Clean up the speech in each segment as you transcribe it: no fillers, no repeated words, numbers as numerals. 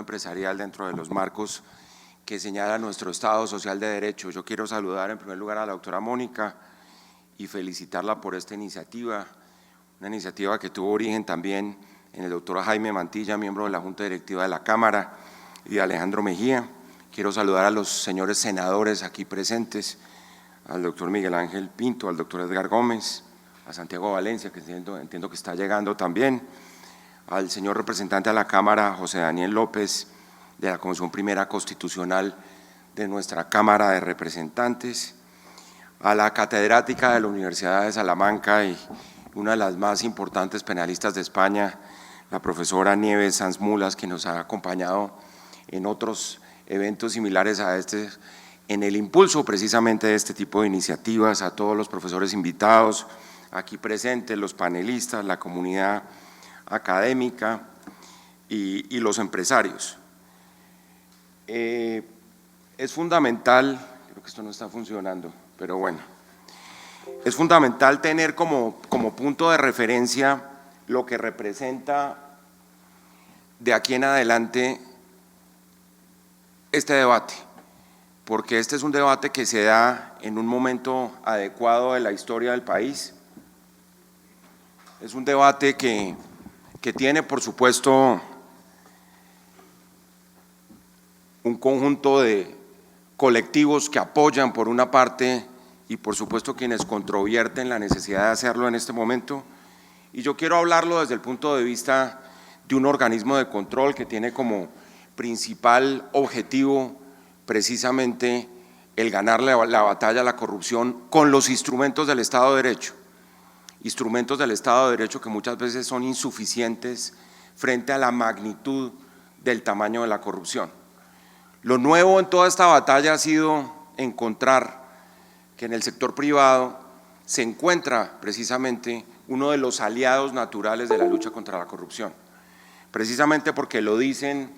empresarial dentro de los marcos que señala nuestro Estado Social de Derecho. Yo quiero saludar en primer lugar a la doctora Mónica y felicitarla por esta iniciativa, una iniciativa que tuvo origen también en el doctor Jaime Mantilla, miembro de la Junta Directiva de la Cámara, y Alejandro Mejía. Quiero saludar a los señores senadores aquí presentes, al doctor Miguel Ángel Pinto, al doctor Edgar Gómez, a Santiago Valencia, que entiendo que está llegando también, al señor representante de la Cámara, José Daniel López, de la Comisión Primera Constitucional de nuestra Cámara de Representantes, a la catedrática de la Universidad de Salamanca y una de las más importantes penalistas de España, la profesora Nieves Sanz Mulas, que nos ha acompañado en otros eventos similares a este, en el impulso precisamente de este tipo de iniciativas, a todos los profesores invitados aquí presentes, los panelistas, la comunidad académica y los empresarios. Es fundamental, creo que esto no está funcionando, pero bueno, es fundamental tener como punto de referencia lo que representa de aquí en adelante este debate, porque este es un debate que se da en un momento adecuado de la historia del país. Es un debate que tiene, por supuesto, un conjunto de colectivos que apoyan por una parte y por supuesto quienes controvierten la necesidad de hacerlo en este momento. Y yo quiero hablarlo desde el punto de vista de un organismo de control que tiene como principal objetivo precisamente el ganarle la batalla a la corrupción con los instrumentos del Estado de Derecho. Instrumentos del Estado de Derecho que muchas veces son insuficientes frente a la magnitud del tamaño de la corrupción. Lo nuevo en toda esta batalla ha sido encontrar que en el sector privado se encuentra precisamente uno de los aliados naturales de la lucha contra la corrupción, precisamente porque lo dicen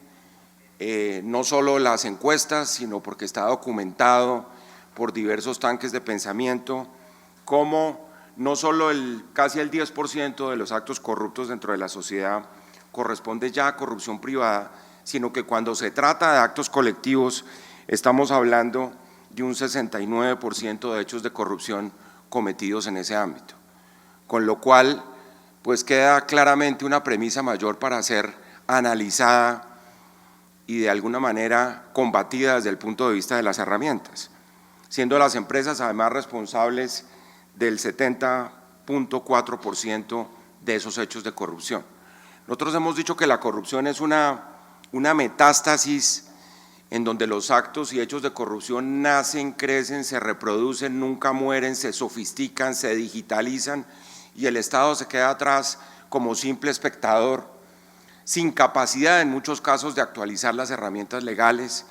no solo las encuestas, sino porque está documentado por diversos tanques de pensamiento, como no solo casi el 10% de los actos corruptos dentro de la sociedad corresponde ya a corrupción privada, sino que cuando se trata de actos colectivos estamos hablando de un 69% de hechos de corrupción cometidos en ese ámbito, con lo cual pues queda claramente una premisa mayor para ser analizada y de alguna manera combatida desde el punto de vista de las herramientas, siendo las empresas además responsables del 70.4% de esos hechos de corrupción. Nosotros hemos dicho que la corrupción es una metástasis en donde los actos y hechos de corrupción nacen, crecen, se reproducen, nunca mueren, se sofistican, se digitalizan y el Estado se queda atrás como simple espectador, sin capacidad en muchos casos de actualizar las herramientas legales,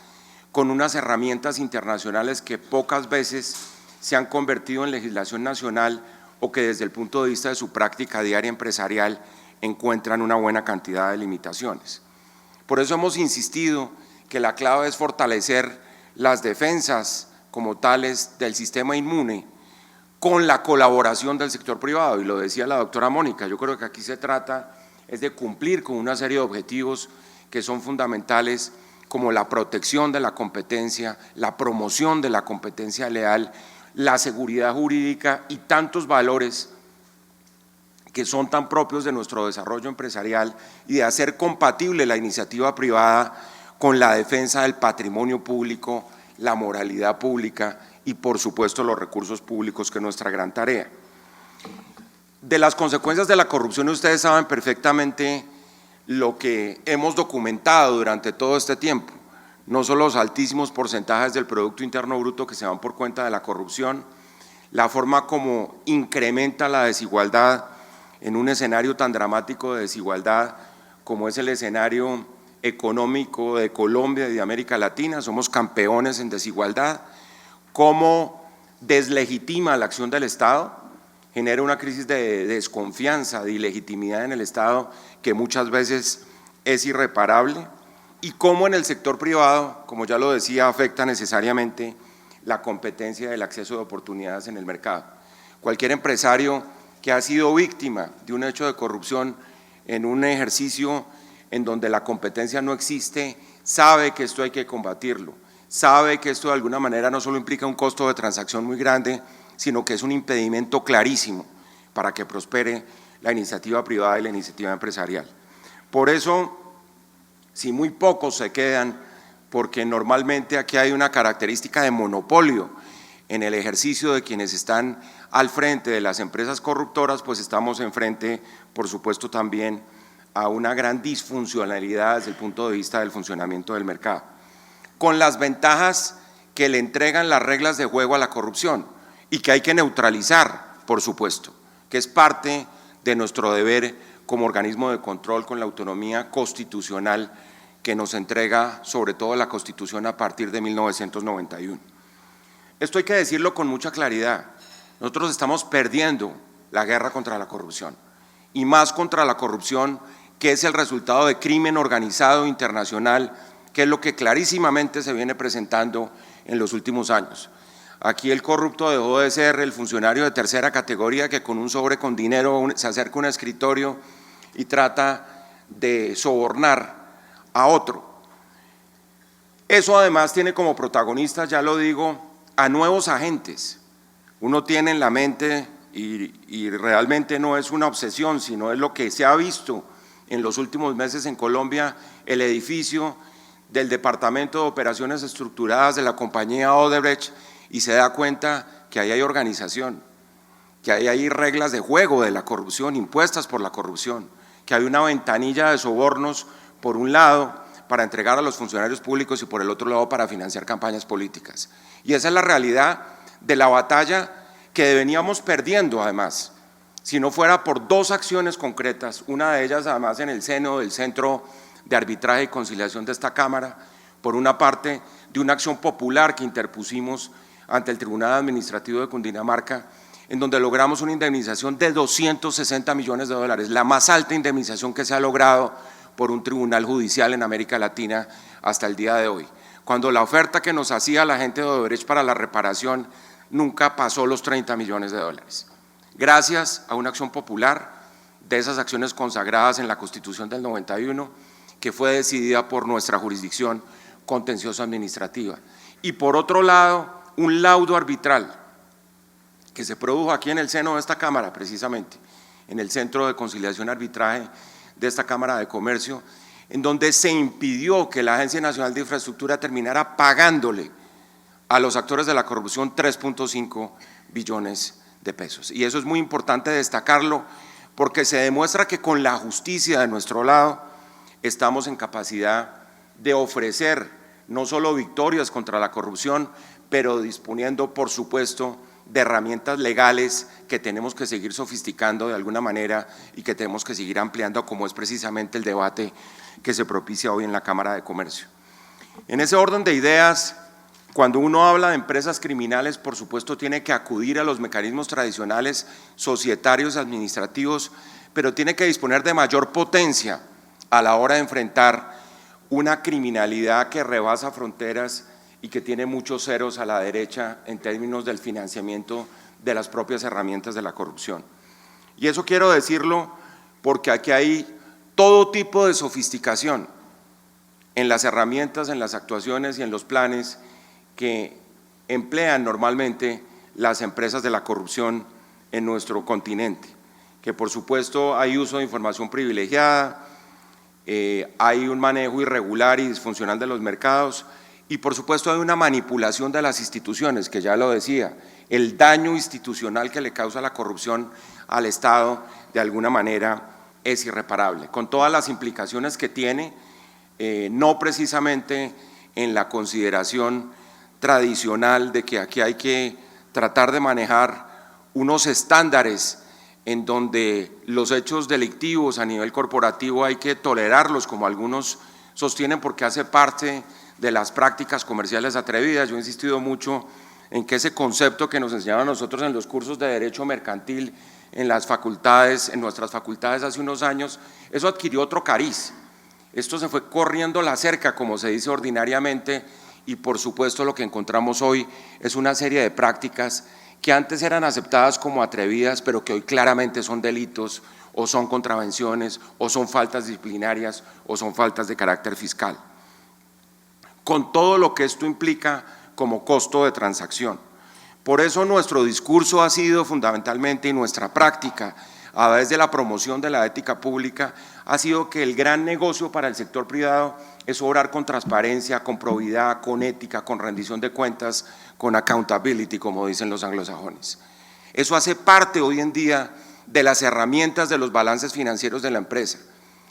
con unas herramientas internacionales que pocas veces se han convertido en legislación nacional o que desde el punto de vista de su práctica diaria empresarial encuentran una buena cantidad de limitaciones. Por eso hemos insistido que la clave es fortalecer las defensas como tales del sistema inmune con la colaboración del sector privado, y lo decía la doctora Mónica, yo creo que aquí se trata es de cumplir con una serie de objetivos que son fundamentales, como la protección de la competencia, la promoción de la competencia leal, la seguridad jurídica y tantos valores que son tan propios de nuestro desarrollo empresarial y de hacer compatible la iniciativa privada con la defensa del patrimonio público, la moralidad pública y por supuesto los recursos públicos, que es nuestra gran tarea. De las consecuencias de la corrupción ustedes saben perfectamente lo que hemos documentado durante todo este tiempo, no solo los altísimos porcentajes del Producto Interno Bruto que se van por cuenta de la corrupción, la forma como incrementa la desigualdad en un escenario tan dramático de desigualdad como es el escenario económico de Colombia y de América Latina, somos campeones en desigualdad, cómo deslegitima la acción del Estado, genera una crisis de desconfianza, de ilegitimidad en el Estado que muchas veces es irreparable, y cómo en el sector privado, como ya lo decía, afecta necesariamente la competencia del acceso de oportunidades en el mercado. Cualquier empresario que ha sido víctima de un hecho de corrupción en un ejercicio en donde la competencia no existe, sabe que esto hay que combatirlo, sabe que esto de alguna manera no solo implica un costo de transacción muy grande, sino que es un impedimento clarísimo para que prospere la iniciativa privada y la iniciativa empresarial. Por eso, si muy pocos se quedan, porque normalmente aquí hay una característica de monopolio en el ejercicio de quienes están al frente de las empresas corruptoras, pues estamos enfrente, por supuesto, también a una gran disfuncionalidad desde el punto de vista del funcionamiento del mercado, con las ventajas que le entregan las reglas de juego a la corrupción y que hay que neutralizar, por supuesto, que es parte de nuestro deber como organismo de control con la autonomía constitucional que nos entrega sobre todo la Constitución a partir de 1991. Esto hay que decirlo con mucha claridad. Nosotros estamos perdiendo la guerra contra la corrupción, y más contra la corrupción que es el resultado de crimen organizado internacional, que es lo que clarísimamente se viene presentando en los últimos años. Aquí el corrupto dejó de ser el funcionario de tercera categoría que con un sobre con dinero se acerca a un escritorio y trata de sobornar a otro. Eso además tiene como protagonistas, ya lo digo, a nuevos agentes. Uno tiene en la mente, y realmente no es una obsesión, sino es lo que se ha visto en los últimos meses en Colombia, el edificio del Departamento de Operaciones Estructuradas de la compañía Odebrecht, y se da cuenta que ahí hay organización, que ahí hay reglas de juego de la corrupción impuestas por la corrupción, que hay una ventanilla de sobornos por un lado para entregar a los funcionarios públicos y por el otro lado para financiar campañas políticas. Y esa es la realidad de la batalla que veníamos perdiendo además, si no fuera por dos acciones concretas, una de ellas además en el seno del Centro de Arbitraje y Conciliación de esta Cámara, por una parte de una acción popular que interpusimos ante el Tribunal Administrativo de Cundinamarca, en donde logramos una indemnización de 260 millones de dólares, la más alta indemnización que se ha logrado por un tribunal judicial en América Latina hasta el día de hoy, cuando la oferta que nos hacía la gente de Odebrecht para la reparación nunca pasó los 30 millones de dólares. Gracias a una acción popular, de esas acciones consagradas en la Constitución del 91, que fue decidida por nuestra jurisdicción contencioso administrativa. Y por otro lado, un laudo arbitral que se produjo aquí en el seno de esta Cámara, precisamente, en el Centro de Conciliación y Arbitraje de esta Cámara de Comercio, en donde se impidió que la Agencia Nacional de Infraestructura terminara pagándole a los actores de la corrupción 3.5 billones de pesos. Y eso es muy importante destacarlo, porque se demuestra que con la justicia de nuestro lado estamos en capacidad de ofrecer no solo victorias contra la corrupción, pero disponiendo, por supuesto, de herramientas legales que tenemos que seguir sofisticando de alguna manera y que tenemos que seguir ampliando, como es precisamente el debate que se propicia hoy en la Cámara de Comercio. En ese orden de ideas, cuando uno habla de empresas criminales, por supuesto tiene que acudir a los mecanismos tradicionales societarios administrativos, pero tiene que disponer de mayor potencia a la hora de enfrentar una criminalidad que rebasa fronteras y que tiene muchos ceros a la derecha en términos del financiamiento de las propias herramientas de la corrupción. Y eso quiero decirlo porque aquí hay todo tipo de sofisticación en las herramientas, en las actuaciones y en los planes que emplean normalmente las empresas de la corrupción en nuestro continente, que por supuesto hay uso de información privilegiada, hay un manejo irregular y disfuncional de los mercados y por supuesto hay una manipulación de las instituciones, que ya lo decía, el daño institucional que le causa la corrupción al Estado de alguna manera es irreparable, con todas las implicaciones que tiene, no precisamente en la consideración tradicional de que aquí hay que tratar de manejar unos estándares en donde los hechos delictivos a nivel corporativo hay que tolerarlos, como algunos sostienen, porque hace parte de las prácticas comerciales atrevidas. Yo he insistido mucho en que ese concepto que nos enseñaban a nosotros en los cursos de Derecho Mercantil en las facultades, en nuestras facultades hace unos años, eso adquirió otro cariz. Esto se fue corriendo la cerca, como se dice ordinariamente, y por supuesto lo que encontramos hoy es una serie de prácticas que antes eran aceptadas como atrevidas, pero que hoy claramente son delitos o son contravenciones, o son faltas disciplinarias, o son faltas de carácter fiscal, con todo lo que esto implica como costo de transacción. Por eso nuestro discurso ha sido fundamentalmente, y nuestra práctica a través de la promoción de la ética pública, ha sido que el gran negocio para el sector privado es obrar con transparencia, con probidad, con ética, con rendición de cuentas, con accountability, como dicen los anglosajones. Eso hace parte hoy en día de las herramientas de los balances financieros de la empresa.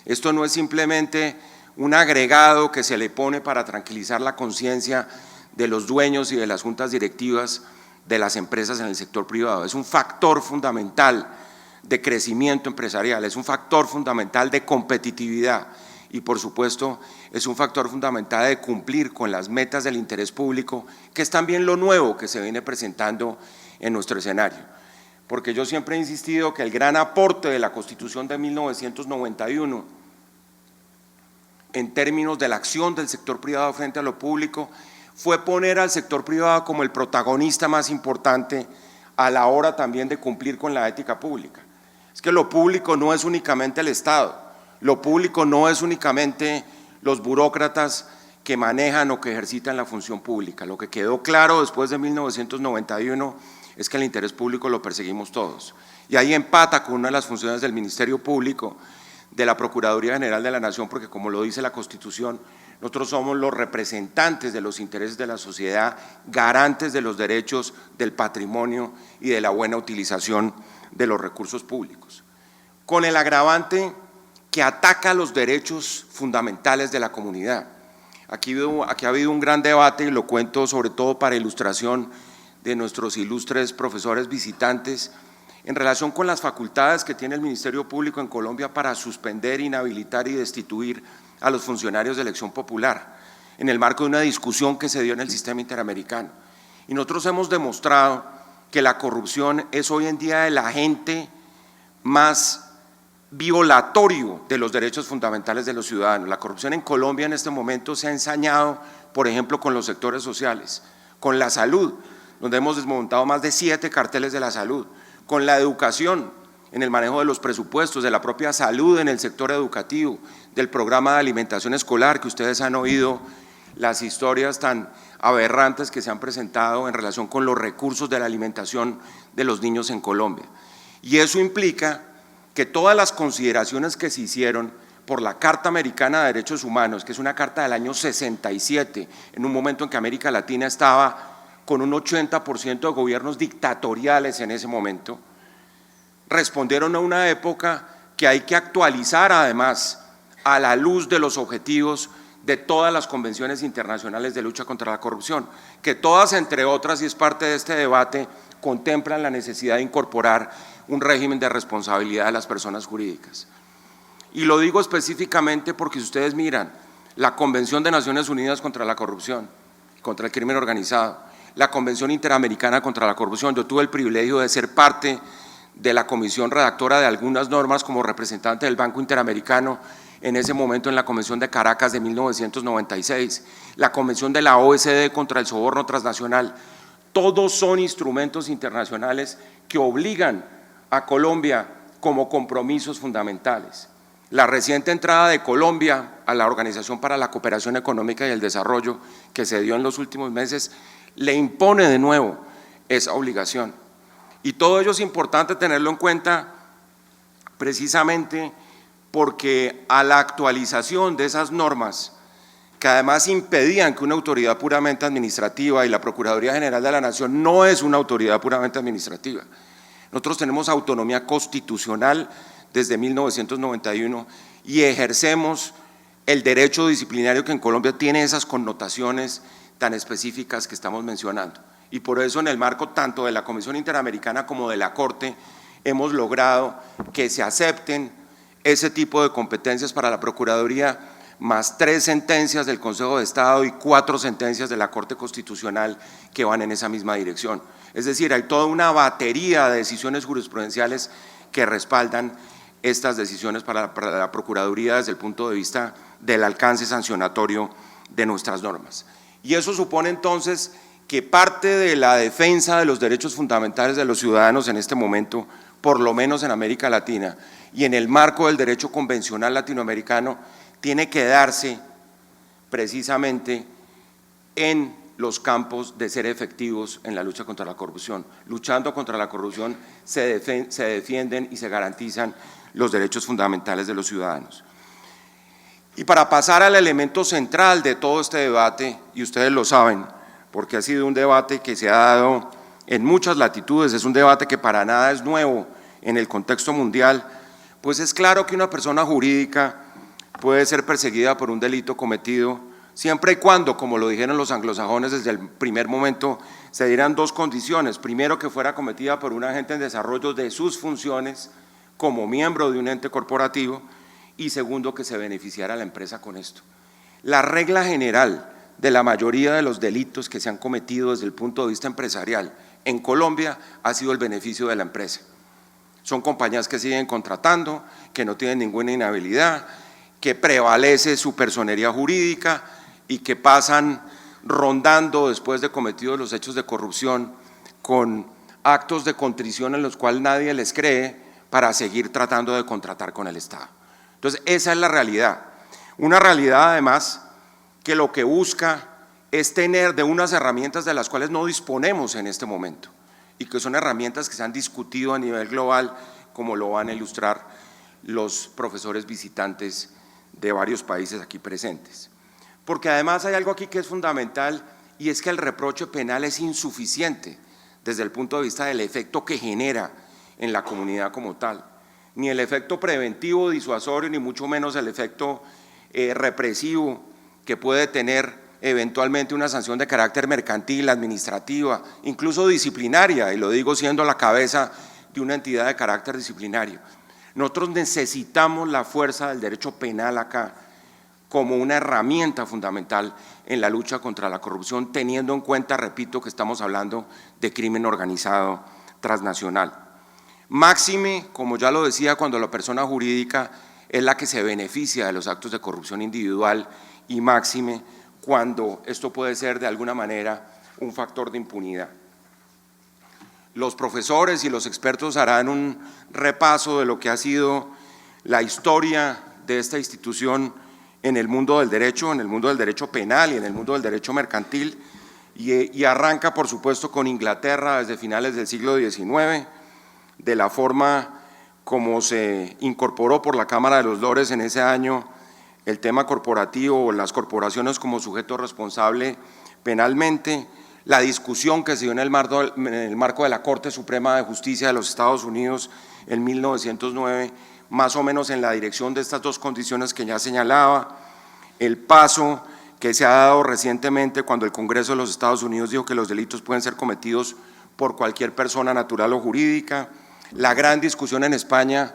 Esto no es simplemente un agregado que se le pone para tranquilizar la conciencia de los dueños y de las juntas directivas de las empresas en el sector privado. Es un factor fundamental de crecimiento empresarial, es un factor fundamental de competitividad y, por supuesto, es un factor fundamental de cumplir con las metas del interés público, que es también lo nuevo que se viene presentando en nuestro escenario. Porque yo siempre he insistido que el gran aporte de la Constitución de 1991, en términos de la acción del sector privado frente a lo público, fue poner al sector privado como el protagonista más importante a la hora también de cumplir con la ética pública. Es que lo público no es únicamente el Estado, lo público no es únicamente los burócratas que manejan o que ejercitan la función pública. Lo que quedó claro después de 1991 es que el interés público lo perseguimos todos. Y ahí empata con una de las funciones del Ministerio Público, de la Procuraduría General de la Nación, porque como lo dice la Constitución, nosotros somos los representantes de los intereses de la sociedad, garantes de los derechos, del patrimonio y de la buena utilización de los recursos públicos. Con el agravante que ataca los derechos fundamentales de la comunidad. Aquí ha habido un gran debate, y lo cuento sobre todo para ilustración de nuestros ilustres profesores visitantes, en relación con las facultades que tiene el Ministerio Público en Colombia para suspender, inhabilitar y destituir a los funcionarios de elección popular, en el marco de una discusión que se dio en el sistema interamericano. Y nosotros hemos demostrado que la corrupción es hoy en día el agente más violatorio de los derechos fundamentales de los ciudadanos. La corrupción en Colombia en este momento se ha ensañado, por ejemplo, con los sectores sociales, con la salud, donde hemos desmontado más de 7 carteles de la salud, con la educación, en el manejo de los presupuestos, de la propia salud en el sector educativo, del programa de alimentación escolar, que ustedes han oído las historias tan aberrantes que se han presentado en relación con los recursos de la alimentación de los niños en Colombia. Y eso implica que todas las consideraciones que se hicieron por la Carta Americana de Derechos Humanos, que es una carta del año 67, en un momento en que América Latina estaba con un 80% de gobiernos dictatoriales en ese momento, respondieron a una época que hay que actualizar además a la luz de los objetivos de todas las convenciones internacionales de lucha contra la corrupción, que todas, entre otras, y es parte de este debate, contemplan la necesidad de incorporar un régimen de responsabilidad de las personas jurídicas. Y lo digo específicamente porque si ustedes miran la Convención de Naciones Unidas contra la Corrupción, contra el crimen organizado, la Convención Interamericana contra la Corrupción, yo tuve el privilegio de ser parte de la comisión redactora de algunas normas como representante del Banco Interamericano, en ese momento en la Convención de Caracas de 1996, la Convención de la OECD contra el soborno transnacional. Todos son instrumentos internacionales que obligan a Colombia como compromisos fundamentales. La reciente entrada de Colombia a la Organización para la Cooperación Económica y el Desarrollo, que se dio en los últimos meses, le impone de nuevo esa obligación. Y todo ello es importante tenerlo en cuenta precisamente porque a la actualización de esas normas, que además impedían que una autoridad puramente administrativa, y la Procuraduría General de la Nación no es una autoridad puramente administrativa, nosotros tenemos autonomía constitucional desde 1991 y ejercemos el derecho disciplinario que en Colombia tiene esas connotaciones tan específicas que estamos mencionando. Y por eso en el marco tanto de la Comisión Interamericana como de la Corte hemos logrado que se acepten ese tipo de competencias para la Procuraduría, más 3 sentencias del Consejo de Estado y 4 sentencias de la Corte Constitucional que van en esa misma dirección. Es decir, hay toda una batería de decisiones jurisprudenciales que respaldan estas decisiones para la Procuraduría desde el punto de vista del alcance sancionatorio de nuestras normas. Y eso supone entonces que parte de la defensa de los derechos fundamentales de los ciudadanos en este momento, por lo menos en América Latina, y en el marco del derecho convencional latinoamericano tiene que darse precisamente en los campos de ser efectivos en la lucha contra la corrupción. Luchando contra la corrupción se defienden y se garantizan los derechos fundamentales de los ciudadanos. Y para pasar al elemento central de todo este debate, y ustedes lo saben, porque ha sido un debate que se ha dado en muchas latitudes, es un debate que para nada es nuevo en el contexto mundial, pues es claro que una persona jurídica puede ser perseguida por un delito cometido siempre y cuando, como lo dijeron los anglosajones desde el primer momento, se dieran dos condiciones. Primero, que fuera cometida por un agente en desarrollo de sus funciones como miembro de un ente corporativo, y segundo, que se beneficiara a la empresa con esto. La regla general de la mayoría de los delitos que se han cometido desde el punto de vista empresarial en Colombia ha sido el beneficio de la empresa. Son compañías que siguen contratando, que no tienen ninguna inhabilidad, que prevalece su personería jurídica y que pasan rondando después de cometidos los hechos de corrupción con actos de contrición en los cuales nadie les cree para seguir tratando de contratar con el Estado. Entonces, esa es la realidad. Una realidad, además, que lo que busca es tener de unas herramientas de las cuales no disponemos en este momento y que son herramientas que se han discutido a nivel global, como lo van a ilustrar los profesores visitantes de varios países aquí presentes. Porque además hay algo aquí que es fundamental, y es que el reproche penal es insuficiente desde el punto de vista del efecto que genera en la comunidad como tal. Ni el efecto preventivo, disuasorio, ni mucho menos el efecto represivo que puede tener eventualmente una sanción de carácter mercantil, administrativa, incluso disciplinaria, y lo digo siendo la cabeza de una entidad de carácter disciplinario. Nosotros necesitamos la fuerza del derecho penal acá como una herramienta fundamental en la lucha contra la corrupción, teniendo en cuenta, repito, que estamos hablando de crimen organizado transnacional. Máxime, como ya lo decía, cuando la persona jurídica es la que se beneficia de los actos de corrupción individual, y máxime cuando esto puede ser de alguna manera un factor de impunidad. Los profesores y los expertos harán un repaso de lo que ha sido la historia de esta institución en el mundo del derecho penal y en el mundo del derecho mercantil, y arranca por supuesto con Inglaterra desde finales del siglo XIX, de la forma como se incorporó por la Cámara de los Lores en ese año el tema corporativo o las corporaciones como sujeto responsable penalmente, la discusión que se dio en el marco de la Corte Suprema de Justicia de los Estados Unidos en 1909, más o menos en la dirección de estas dos condiciones que ya señalaba, el paso que se ha dado recientemente cuando el Congreso de los Estados Unidos dijo que los delitos pueden ser cometidos por cualquier persona natural o jurídica, la gran discusión en España,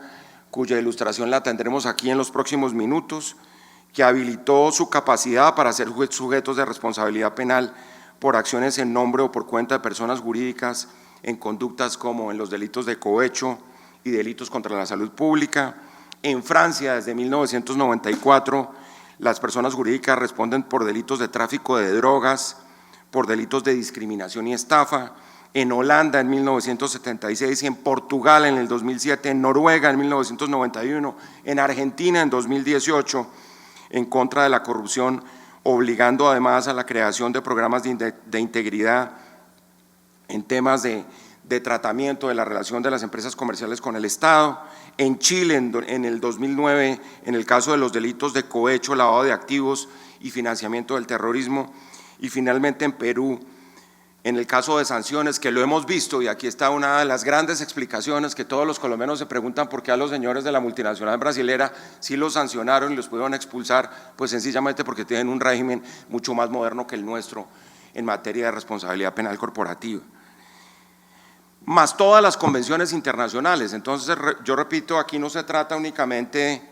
cuya ilustración la tendremos aquí en los próximos minutos, que habilitó su capacidad para ser sujetos de responsabilidad penal por acciones en nombre o por cuenta de personas jurídicas en conductas como en los delitos de cohecho y delitos contra la salud pública. En Francia, desde 1994, las personas jurídicas responden por delitos de tráfico de drogas, por delitos de discriminación y estafa. En Holanda en 1976, en Portugal en el 2007, en Noruega en 1991, en Argentina en 2018, en contra de la corrupción, obligando además a la creación de programas de integridad en temas de tratamiento de la relación de las empresas comerciales con el Estado. En Chile en el 2009, en el caso de los delitos de cohecho, lavado de activos y financiamiento del terrorismo. Y finalmente en Perú, en el caso de sanciones, que lo hemos visto, y aquí está una de las grandes explicaciones que todos los colombianos se preguntan por qué a los señores de la multinacional brasilera sí los sancionaron y los pudieron expulsar, pues sencillamente porque tienen un régimen mucho más moderno que el nuestro en materia de responsabilidad penal corporativa. Más todas las convenciones internacionales. Entonces, yo repito, aquí no se trata únicamente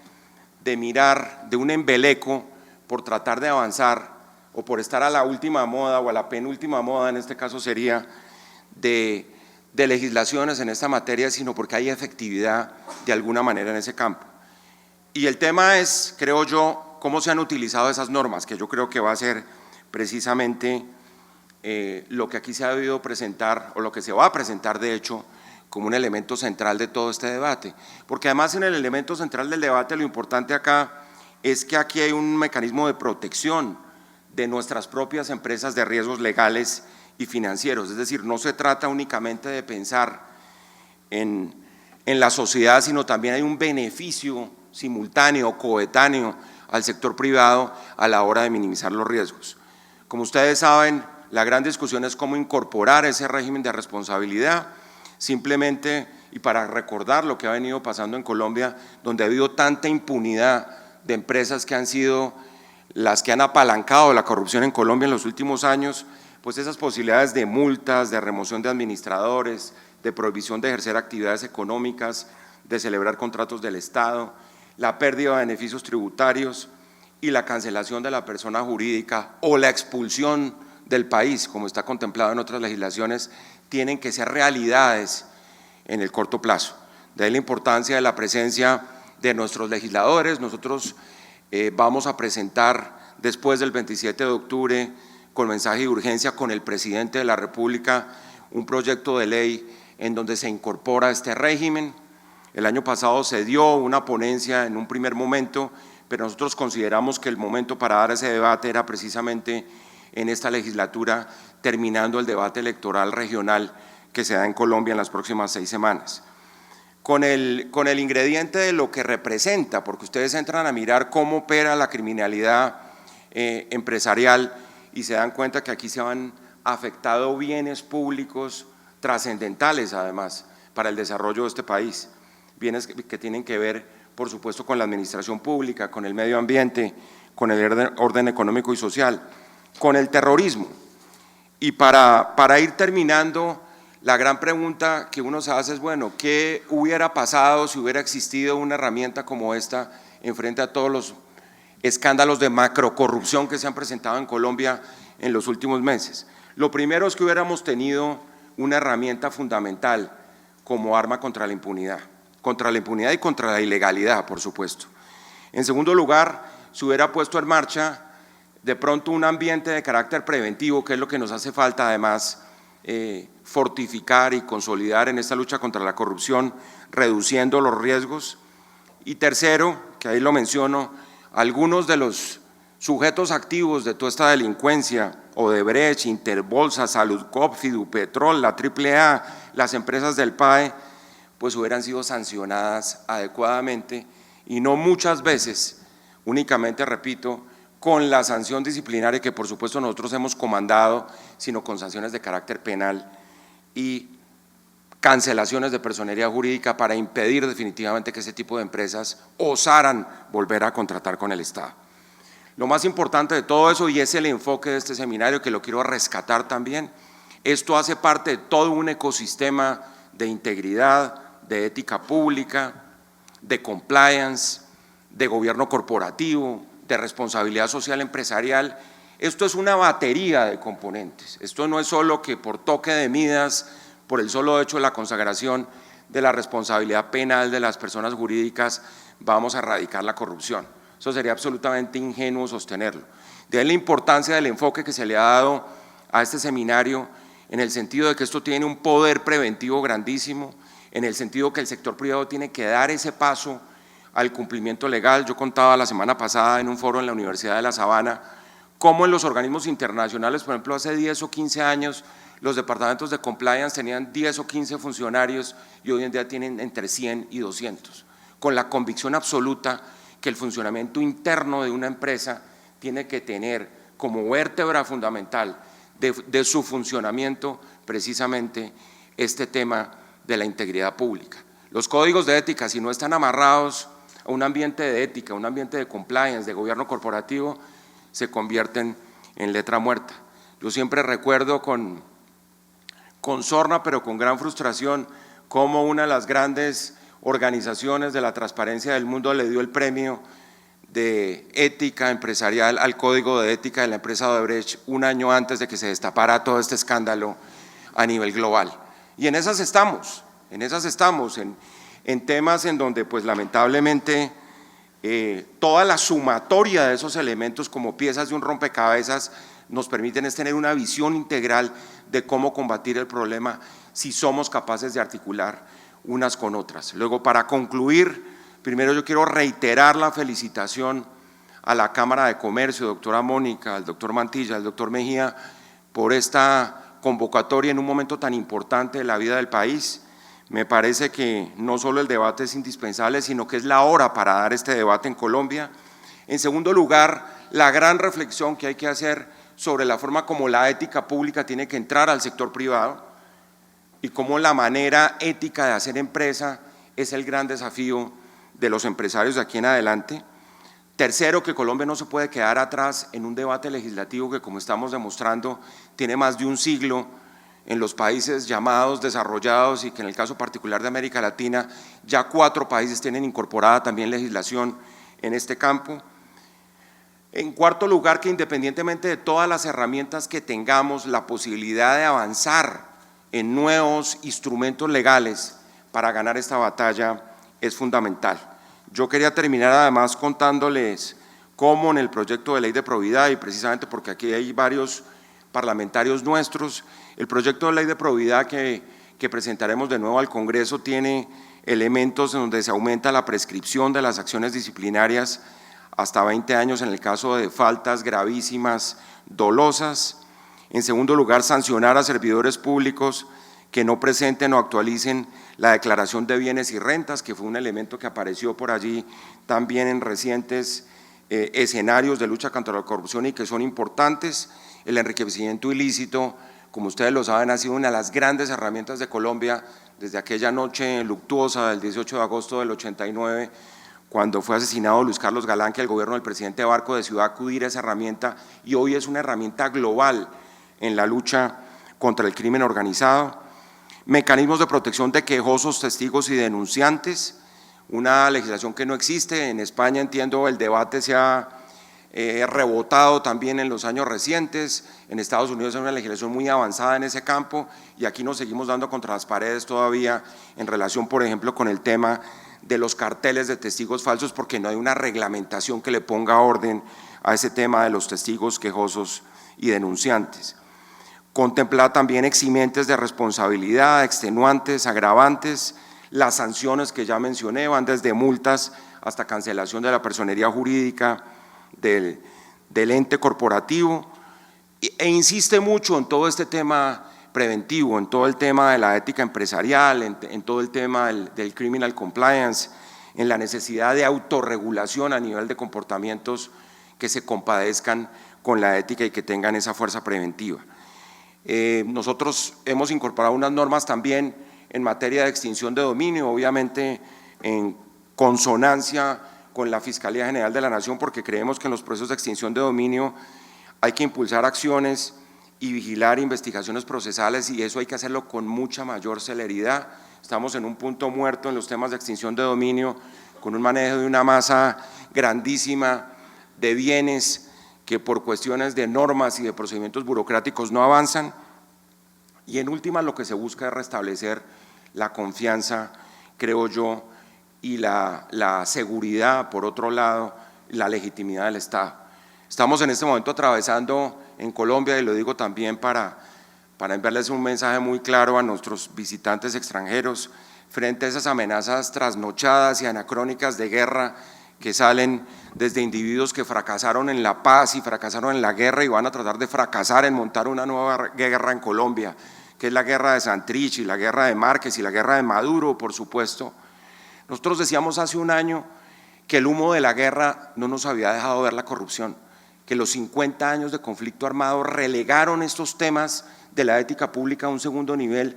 de mirar de un embeleco por tratar de avanzar o por estar a la última moda o a la penúltima moda, en este caso sería, de legislaciones en esta materia, sino porque hay efectividad de alguna manera en ese campo. Y el tema es, creo yo, cómo se han utilizado esas normas, que yo creo que va a ser precisamente lo que aquí se ha debido presentar, o lo que se va a presentar de hecho, como un elemento central de todo este debate, porque además en el elemento central del debate lo importante acá es que aquí hay un mecanismo de protección de nuestras propias empresas de riesgos legales y financieros, es decir, no se trata únicamente de pensar en la sociedad, sino también hay un beneficio simultáneo, coetáneo al sector privado a la hora de minimizar los riesgos. Como ustedes saben, la gran discusión es cómo incorporar ese régimen de responsabilidad, simplemente, y para recordar lo que ha venido pasando en Colombia, donde ha habido tanta impunidad de empresas que han sido las que han apalancado la corrupción en Colombia en los últimos años, pues esas posibilidades de multas, de remoción de administradores, de prohibición de ejercer actividades económicas, de celebrar contratos del Estado, la pérdida de beneficios tributarios y la cancelación de la persona jurídica o la expulsión del país, como está contemplado en otras legislaciones, tienen que ser realidades en el corto plazo. De ahí la importancia de la presencia de nuestros legisladores. Nosotros vamos a presentar después del 27 de octubre con mensaje de urgencia con el presidente de la República un proyecto de ley en donde se incorpora este régimen. El año pasado se dio una ponencia en un primer momento, pero nosotros consideramos que el momento para dar ese debate era precisamente en esta legislatura, terminando el debate electoral regional que se da en Colombia en las próximas 6 semanas. Con el ingrediente de lo que representa, porque ustedes entran a mirar cómo opera la criminalidad empresarial y se dan cuenta que aquí se han afectado bienes públicos trascendentales además para el desarrollo de este país, bienes que tienen que ver por supuesto con la administración pública, con el medio ambiente, con el orden económico y social, con el terrorismo. Y para ir terminando, la gran pregunta que uno se hace es, bueno, ¿qué hubiera pasado si hubiera existido una herramienta como esta en frente a todos los escándalos de macrocorrupción que se han presentado en Colombia en los últimos meses? Lo primero es que hubiéramos tenido una herramienta fundamental como arma contra la impunidad y contra la ilegalidad, por supuesto. En segundo lugar, se hubiera puesto en marcha de pronto un ambiente de carácter preventivo, que es lo que nos hace falta además fortificar y consolidar en esta lucha contra la corrupción, reduciendo los riesgos. Y tercero, que ahí lo menciono, algunos de los sujetos activos de toda esta delincuencia, Odebrecht, Interbolsa, Saludcop, Fidupetrol, la AAA, las empresas del PAE, pues hubieran sido sancionadas adecuadamente y no muchas veces, únicamente, repito, con la sanción disciplinaria que por supuesto nosotros hemos comandado, sino con sanciones de carácter penal y cancelaciones de personería jurídica para impedir definitivamente que ese tipo de empresas osaran volver a contratar con el Estado. Lo más importante de todo eso, y es el enfoque de este seminario que lo quiero rescatar también, esto hace parte de todo un ecosistema de integridad, de ética pública, de compliance, de gobierno corporativo, de responsabilidad social empresarial. Esto es una batería de componentes, esto no es solo que por toque de Midas, por el solo hecho de la consagración de la responsabilidad penal de las personas jurídicas, vamos a erradicar la corrupción. Eso sería absolutamente ingenuo sostenerlo. De ahí la importancia del enfoque que se le ha dado a este seminario, en el sentido de que esto tiene un poder preventivo grandísimo, en el sentido que el sector privado tiene que dar ese paso al cumplimiento legal. Yo contaba la semana pasada en un foro en la Universidad de La Sabana cómo en los organismos internacionales, por ejemplo, hace 10 o 15 años, los departamentos de compliance tenían 10 o 15 funcionarios y hoy en día tienen entre 100 y 200, con la convicción absoluta que el funcionamiento interno de una empresa tiene que tener como vértebra fundamental de su funcionamiento precisamente este tema de la integridad pública. Los códigos de ética, si no están amarrados a un ambiente de ética, un ambiente de compliance, de gobierno corporativo, se convierten en letra muerta. Yo siempre recuerdo con sorna, pero con gran frustración, cómo una de las grandes organizaciones de la transparencia del mundo le dio el premio de ética empresarial al código de ética de la empresa Odebrecht un año antes de que se destapara todo este escándalo a nivel global. Y en esas estamos, en temas en donde pues lamentablemente toda la sumatoria de esos elementos como piezas de un rompecabezas nos permiten es tener una visión integral de cómo combatir el problema si somos capaces de articular unas con otras. Luego, para concluir, primero yo quiero reiterar la felicitación a la Cámara de Comercio, doctora Mónica, al doctor Mantilla, al doctor Mejía, por esta convocatoria en un momento tan importante de la vida del país. Me parece que no solo el debate es indispensable, sino que es la hora para dar este debate en Colombia. En segundo lugar, la gran reflexión que hay que hacer sobre la forma como la ética pública tiene que entrar al sector privado y cómo la manera ética de hacer empresa es el gran desafío de los empresarios de aquí en adelante. Tercero, que Colombia no se puede quedar atrás en un debate legislativo que, como estamos demostrando, tiene más de un siglo en los países llamados desarrollados y que en el caso particular de América Latina ya 4 países tienen incorporada también legislación en este campo. En cuarto lugar, que independientemente de todas las herramientas que tengamos, la posibilidad de avanzar en nuevos instrumentos legales para ganar esta batalla es fundamental. Yo quería terminar además contándoles cómo en el proyecto de ley de probidad, y precisamente porque aquí hay varios parlamentarios nuestros, el proyecto de ley de probidad que presentaremos de nuevo al Congreso tiene elementos en donde se aumenta la prescripción de las acciones disciplinarias hasta 20 años en el caso de faltas gravísimas, dolosas. En segundo lugar, sancionar a servidores públicos que no presenten o actualicen la declaración de bienes y rentas, que fue un elemento que apareció por allí también en recientes escenarios de lucha contra la corrupción y que son importantes. El enriquecimiento ilícito, como ustedes lo saben, ha sido una de las grandes herramientas de Colombia desde aquella noche luctuosa del 18 de agosto del 89, cuando fue asesinado Luis Carlos Galán, que el gobierno del presidente Barco decidió acudir a esa herramienta y hoy es una herramienta global en la lucha contra el crimen organizado. Mecanismos de protección de quejosos, testigos y denunciantes, una legislación que no existe. En España, entiendo, el debate se ha rebotado también en los años recientes. En Estados Unidos hay una legislación muy avanzada en ese campo y aquí nos seguimos dando contra las paredes todavía en relación, por ejemplo, con el tema de los carteles de testigos falsos, porque no hay una reglamentación que le ponga orden a ese tema de los testigos quejosos y denunciantes. Contemplar también eximentes de responsabilidad, extenuantes, agravantes, las sanciones que ya mencioné van desde multas hasta cancelación de la personería jurídica del ente corporativo, e insiste mucho en todo este tema preventivo, en todo el tema de la ética empresarial, en todo el tema del criminal compliance, en la necesidad de autorregulación a nivel de comportamientos que se compadezcan con la ética y que tengan esa fuerza preventiva. Nosotros hemos incorporado unas normas también en materia de extinción de dominio, obviamente en consonancia con la Fiscalía General de la Nación, porque creemos que en los procesos de extinción de dominio hay que impulsar acciones y vigilar investigaciones procesales, y eso hay que hacerlo con mucha mayor celeridad. Estamos en un punto muerto en los temas de extinción de dominio, con un manejo de una masa grandísima de bienes que por cuestiones de normas y de procedimientos burocráticos no avanzan, y en última lo que se busca es restablecer la confianza, creo yo, y la seguridad, por otro lado, la legitimidad del Estado. Estamos en este momento atravesando en Colombia, y lo digo también para enviarles un mensaje muy claro a nuestros visitantes extranjeros, frente a esas amenazas trasnochadas y anacrónicas de guerra que salen desde individuos que fracasaron en la paz y fracasaron en la guerra y van a tratar de fracasar en montar una nueva guerra en Colombia, que es la guerra de Santrich y la guerra de Márquez y la guerra de Maduro, por supuesto. Nosotros decíamos hace un año que el humo de la guerra no nos había dejado ver la corrupción, que los 50 años de conflicto armado relegaron estos temas de la ética pública a un segundo nivel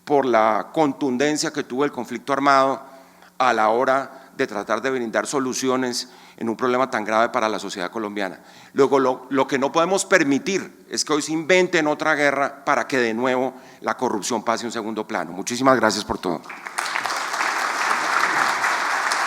por la contundencia que tuvo el conflicto armado a la hora de tratar de brindar soluciones en un problema tan grave para la sociedad colombiana. Luego, lo que no podemos permitir es que hoy se inventen otra guerra para que de nuevo la corrupción pase a un segundo plano. Muchísimas gracias por todo.